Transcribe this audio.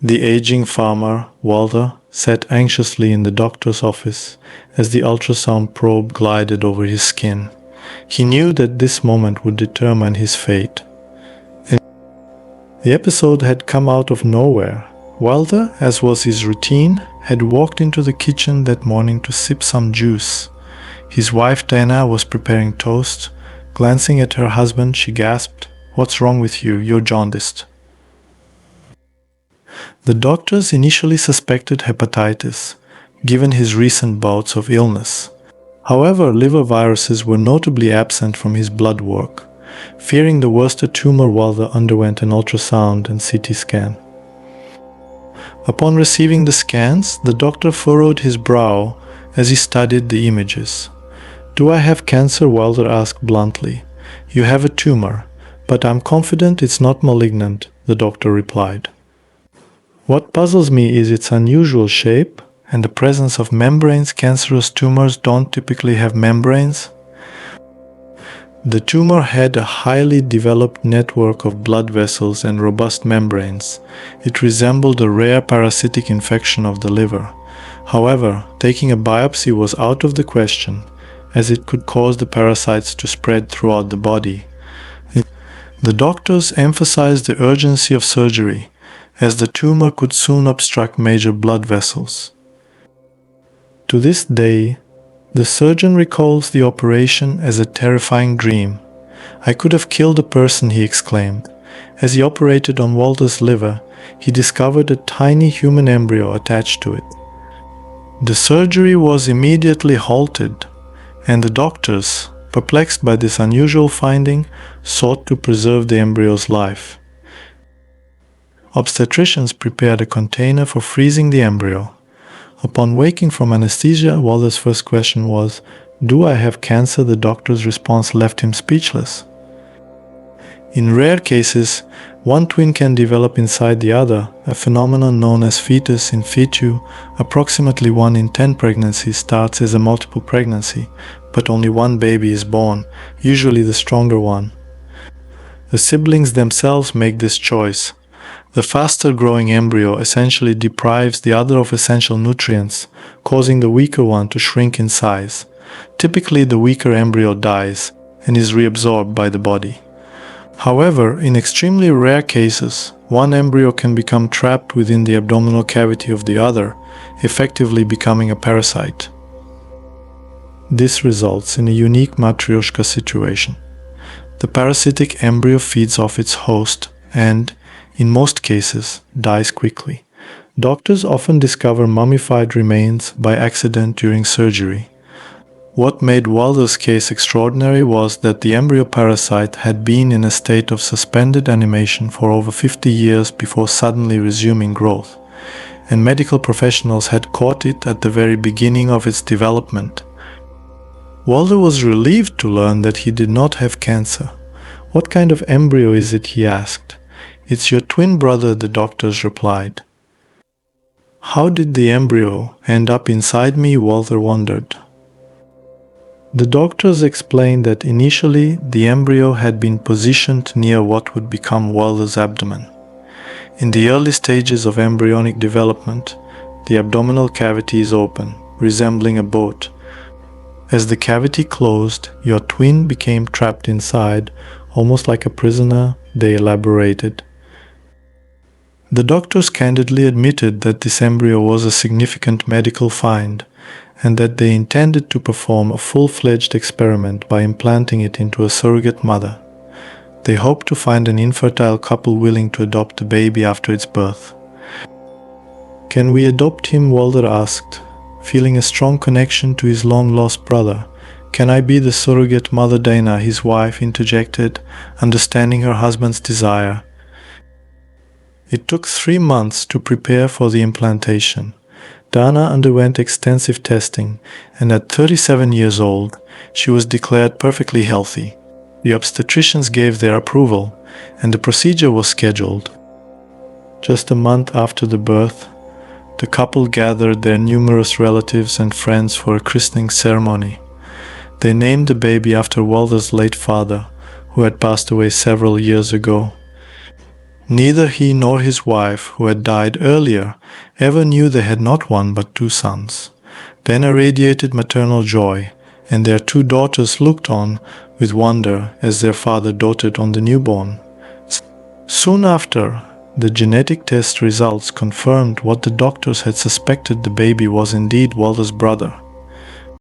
The aging farmer, Walther, sat anxiously in the doctor's office as the ultrasound probe glided over his skin. He knew that this moment would determine his fate. The episode had come out of nowhere. Walther, as was his routine, had walked into the kitchen that morning to sip some juice. His wife Diana was preparing toast. Glancing at her husband, she gasped, "What's wrong with you? You're jaundiced." The doctors initially suspected hepatitis, given his recent bouts of illness. However, liver viruses were notably absent from his blood work. Fearing the worst, a tumor, Walther underwent an ultrasound and CT scan. Upon receiving the scans, the doctor furrowed his brow as he studied the images. "Do I have cancer?" Walther asked bluntly. "You have a tumor, but I'm confident it's not malignant," the doctor replied. "What puzzles me is its unusual shape and the presence of membranes. Cancerous tumors don't typically have membranes." The tumor had a highly developed network of blood vessels and robust membranes. It resembled a rare parasitic infection of the liver. However, taking a biopsy was out of the question, as it could cause the parasites to spread throughout the body. The doctors emphasized the urgency of surgery, as the tumor could soon obstruct major blood vessels. To this day, the surgeon recalls the operation as a terrifying dream. "I could have killed a person," he exclaimed. As he operated on Walter's liver, he discovered a tiny human embryo attached to it. The surgery was immediately halted, and the doctors, perplexed by this unusual finding, sought to preserve the embryo's life. Obstetricians prepared a container for freezing the embryo. Upon waking from anesthesia, Walter's first question was, "Do I have cancer?" The doctor's response left him speechless. In rare cases, one twin can develop inside the other, a phenomenon known as fetus in situ. Approximately 1 in 10 pregnancies starts as a multiple pregnancy, but only one baby is born, usually the stronger one. The siblings themselves make this choice. The faster-growing embryo essentially deprives the other of essential nutrients, causing the weaker one to shrink in size. Typically, the weaker embryo dies and is reabsorbed by the body. However, in extremely rare cases, one embryo can become trapped within the abdominal cavity of the other, effectively becoming a parasite. This results in a unique matryoshka situation. The parasitic embryo feeds off its host and, in most cases, dies quickly. Doctors often discover mummified remains by accident during surgery. What made Walther's case extraordinary was that the embryo parasite had been in a state of suspended animation for over 50 years before suddenly resuming growth, and medical professionals had caught it at the very beginning of its development. Walther was relieved to learn that he did not have cancer. "What kind of embryo is it?" he asked. "It's your twin brother," the doctors replied. "How did the embryo end up inside me?" Walther wondered. The doctors explained that initially the embryo had been positioned near what would become Walther's abdomen. In the early stages of embryonic development, the abdominal cavity is open, resembling a boat. As the cavity closed, your twin became trapped inside, almost like a prisoner, they elaborated. The doctors candidly admitted that this embryo was a significant medical find, and that they intended to perform a full-fledged experiment by implanting it into a surrogate mother. They hoped to find an infertile couple willing to adopt the baby after its birth. "Can we adopt him?" Walther asked, feeling a strong connection to his long-lost brother. "Can I be the surrogate mother?" Dana, his wife, interjected, understanding her husband's desire. It took 3 months to prepare for the implantation. Dana underwent extensive testing, and at 37 years old, she was declared perfectly healthy. The obstetricians gave their approval, and the procedure was scheduled. Just a month after the birth, the couple gathered their numerous relatives and friends for a christening ceremony. They named the baby after Walther's late father, who had passed away several years ago. Neither he nor his wife, who had died earlier, ever knew they had not one but two sons. Benna radiated maternal joy, and their two daughters looked on with wonder as their father doted on the newborn. Soon after, the genetic test results confirmed what the doctors had suspected: the baby was indeed Walther's brother.